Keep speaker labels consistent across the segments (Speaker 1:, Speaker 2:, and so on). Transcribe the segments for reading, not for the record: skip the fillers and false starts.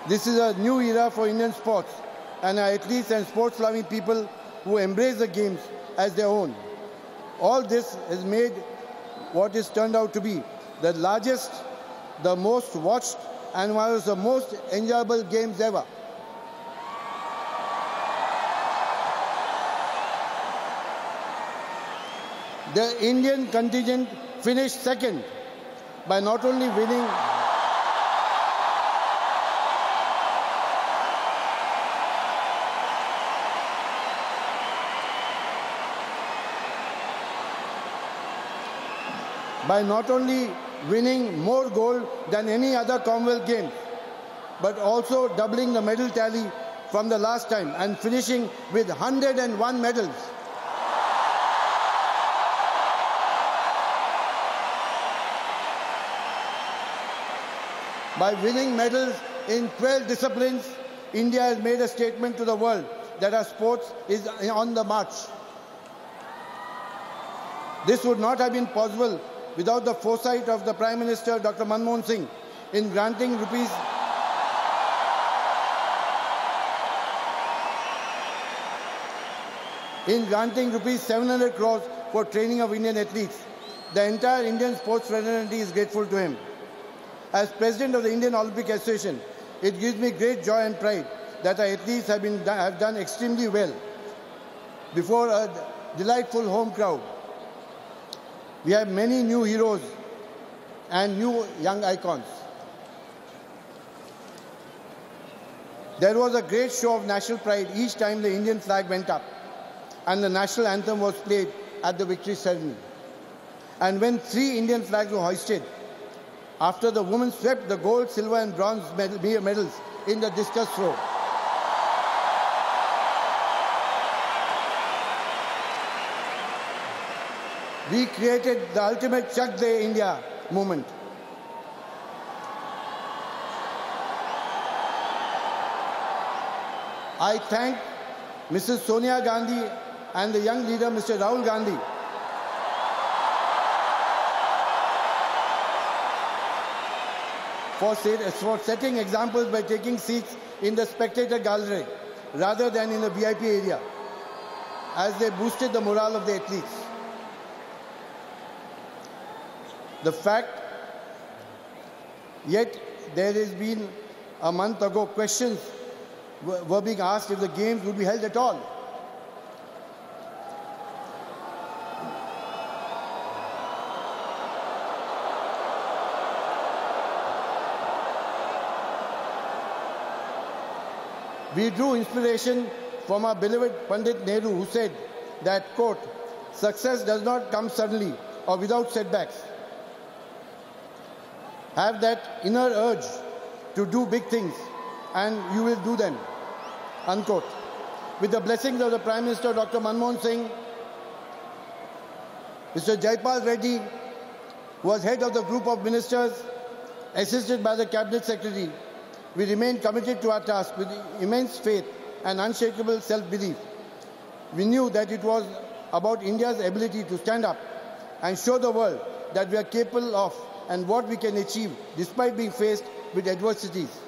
Speaker 1: This is a new era for Indian sports, and our athletes and sports-loving people who embrace the games as their own. All this has made what is turned out to be the largest, the most watched, and one of the most enjoyable games ever. The Indian contingent finished second by not only winning more gold than any other Commonwealth Games, but also doubling the medal tally from the last time and finishing with 101 medals. By winning medals in 12 disciplines, India has made a statement to the world that our sports is on the march. This would not have been possible without the foresight of the Prime Minister, Dr. Manmohan Singh, in granting rupees 700 crores for training of Indian athletes. The entire Indian sports fraternity is grateful to him. As President of the Indian Olympic Association, it gives me great joy and pride that our athletes have done extremely well before a delightful home crowd. We have many new heroes and new young icons. There was a great show of national pride each time the Indian flag went up and the national anthem was played at the victory ceremony. And when 3 Indian flags were hoisted, after the women swept the gold, silver and bronze medals in the discus throw. We created the ultimate Chak De India movement. I thank Mrs. Sonia Gandhi and the young leader, Mr. Rahul Gandhi, for setting examples by taking seats in the spectator gallery rather than in the VIP area, as they boosted the morale of the athletes. The fact, yet there has been a month ago, questions were being asked if the games would be held at all. We drew inspiration from our beloved Pandit Nehru, who said that, quote, "Success does not come suddenly or without setbacks. Have that inner urge to do big things and you will do them," unquote. With the blessings of the Prime Minister, Dr. Manmohan Singh, Mr. Jaipal Reddy, who was head of the group of ministers, assisted by the Cabinet Secretary, we remain committed to our task with immense faith and unshakable self-belief. We knew that it was about India's ability to stand up and show the world that we are capable of and what we can achieve despite being faced with adversities.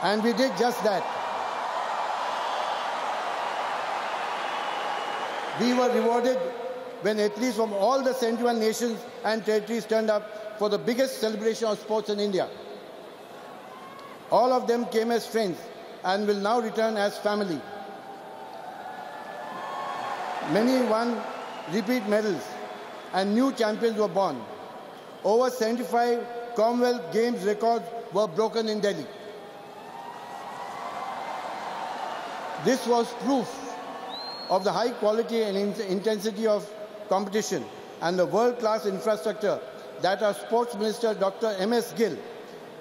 Speaker 1: And we did just that. We were rewarded when athletes from all the 71 nations and territories turned up for the biggest celebration of sports in India. All of them came as friends and will now return as family. Many won repeat medals and new champions were born. Over 75 Commonwealth Games records were broken in Delhi. This was proof of the high quality and intensity of competition and the world-class infrastructure that our Sports Minister Dr. M.S. Gill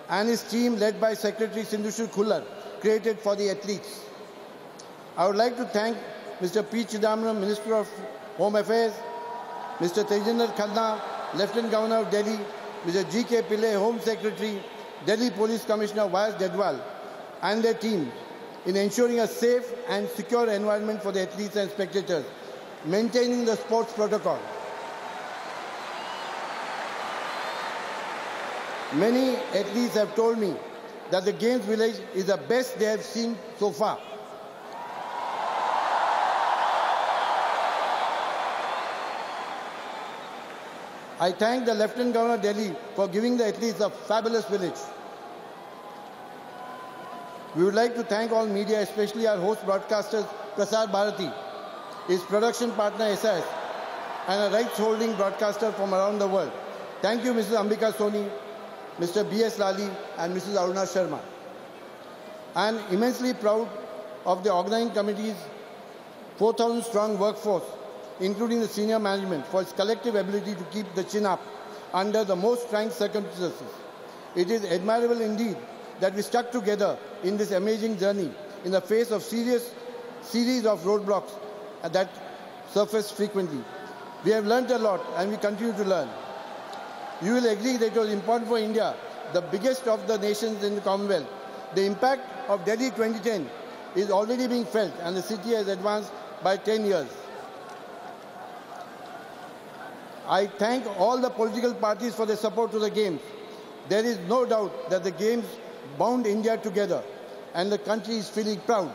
Speaker 1: and his team led by Secretary Sindhushu Khullar created for the athletes. I would like to thank Mr. P. Chidambaram, Minister of Home Affairs, Mr. Tejinder Khanna, Lieutenant Governor of Delhi, Mr. G.K. Pillai, Home Secretary, Delhi Police Commissioner Y.S. Dedwal, and their team in ensuring a safe and secure environment for the athletes and spectators, maintaining the sports protocol. Many athletes have told me that the Games Village is the best they have seen so far. I thank the Lieutenant Governor of Delhi for giving the athletes a fabulous village. We would like to thank all media, especially our host broadcasters, Prasar Bharati, his production partner SAS, and a rights-holding broadcaster from around the world. Thank you, Mrs. Ambika Soni, Mr. B.S. Lali, and Mrs. Aruna Sharma. I am immensely proud of the organizing committee's 4,000-strong workforce, including the senior management, for its collective ability to keep the chin up under the most trying circumstances. It is admirable indeed that we stuck together in this amazing journey in the face of series of roadblocks that surface frequently. We have learned a lot and we continue to learn. You will agree that it was important for India, the biggest of the nations in the Commonwealth. The impact of Delhi 2010 is already being felt and the city has advanced by 10 years. I thank all the political parties for their support to the Games. There is no doubt that the Games bound India together and the country is feeling proud.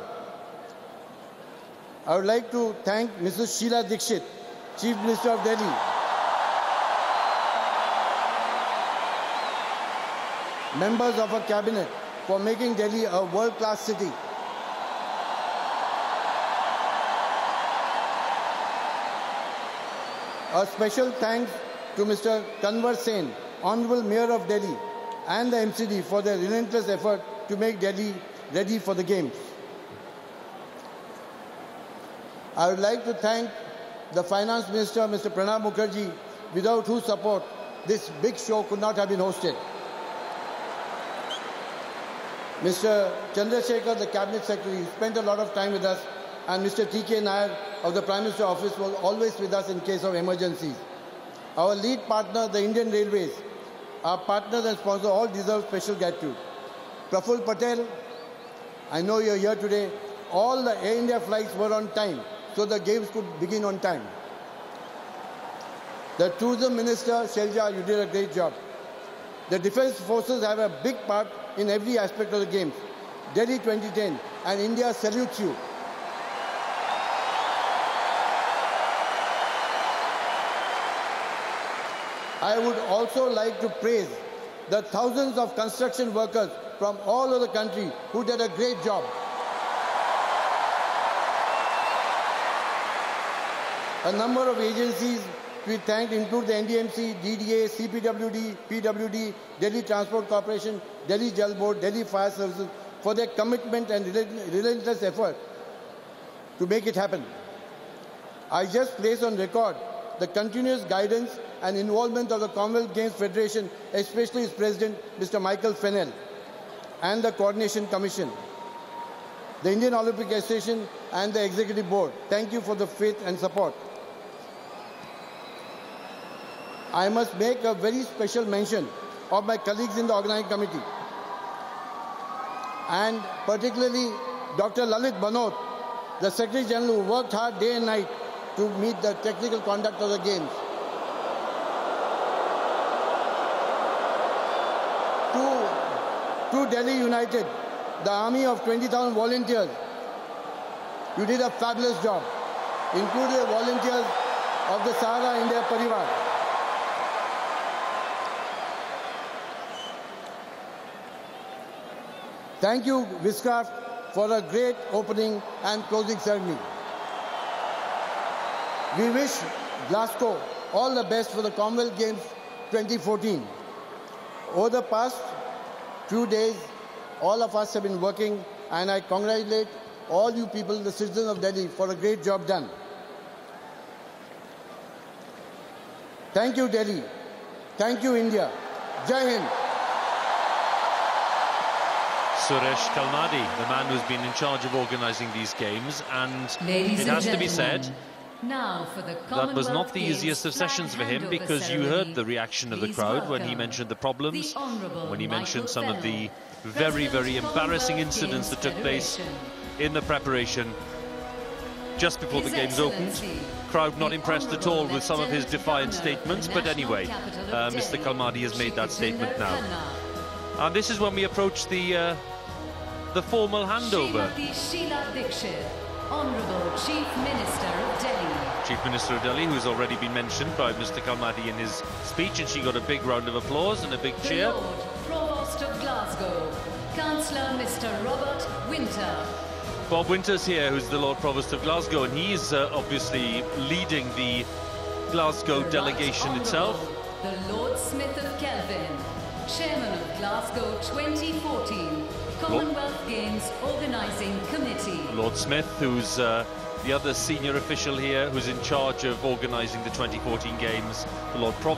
Speaker 1: I would like to thank Mrs. Sheila Dikshit, Chief Minister of Delhi, members of her cabinet, for making Delhi a world-class city. A special thanks to Mr. Kanwar Sen, Honorable Mayor of Delhi, and the MCD for their relentless effort to make Delhi ready for the Games. I would like to thank the Finance Minister, Mr. Pranab Mukherjee, without whose support this big show could not have been hosted. Mr. Chandrasekhar, the Cabinet Secretary, spent a lot of time with us, and Mr. T.K. Nair of the Prime Minister's office was always with us in case of emergencies. Our lead partner, the Indian Railways, our partners and sponsors all deserve special gratitude. Praful Patel, I know you're here today. All the Air India flights were on time, so the Games could begin on time. The Tourism Minister, Shelja, you did a great job. The Defence Forces have a big part in every aspect of the Games. Delhi 2010 and India salutes you. I would also like to praise the thousands of construction workers from all over the country who did a great job. A number of agencies we thank include the NDMC, DDA, CPWD, PWD, Delhi Transport Corporation, Delhi Jal Board, Delhi Fire Services for their commitment and relentless effort to make it happen. I just place on record the continuous guidance and involvement of the Commonwealth Games Federation, especially its President, Mr. Michael Fennell, and the Coordination Commission, the Indian Olympic Association and the Executive Board. Thank you for the faith and support. I must make a very special mention of my colleagues in the organizing committee, and particularly Dr. Lalit Banot, the Secretary General, who worked hard day and night to meet the technical conduct of the Games. To Delhi United, the army of 20,000 volunteers, you did a fabulous job, including the volunteers of the Sahara India Parivar. Thank you, Viscraft, for a great opening and closing ceremony. We wish Glasgow all the best for the Commonwealth Games 2014. Over the past few days, all of us have been working, and I congratulate all you people, the citizens of Delhi, for a great job done. Thank you, Delhi. Thank you, India. Jai Hind.
Speaker 2: Suresh Kalmadi, the man who's been in charge of organising these games, and it has to be said,
Speaker 3: now for the
Speaker 2: that was not the easiest of sessions for him, because you heard the reaction of the crowd when he mentioned the problems, when he mentioned some of the very, very embarrassing incidents that took place in the preparation just before the games opened. Crowd not impressed at all with some of his defiant statements, but anyway, Mr. Kalmadi has made that statement now. And this is when we approach the formal handover.
Speaker 3: Srimati Sheila Dikshit, Honourable Chief Minister of Delhi.
Speaker 2: Chief Minister of Delhi, who's already been mentioned by Mr. Kalmadi in his speech, and she got a big round of applause and a big cheer.
Speaker 3: The Lord Provost of Glasgow, Councillor Mr. Robert Winter.
Speaker 2: Bob Winter's here, who's the Lord Provost of Glasgow, and he's obviously leading the Glasgow
Speaker 3: The
Speaker 2: delegation
Speaker 3: Right
Speaker 2: itself.
Speaker 3: Honourable the Lord Smith of Kelvin, Chairman of Glasgow 2014 Commonwealth Games Organising Committee.
Speaker 2: Lord Smith, who's the other senior official here, who's in charge of organising the 2014 Games, the Lord Provost.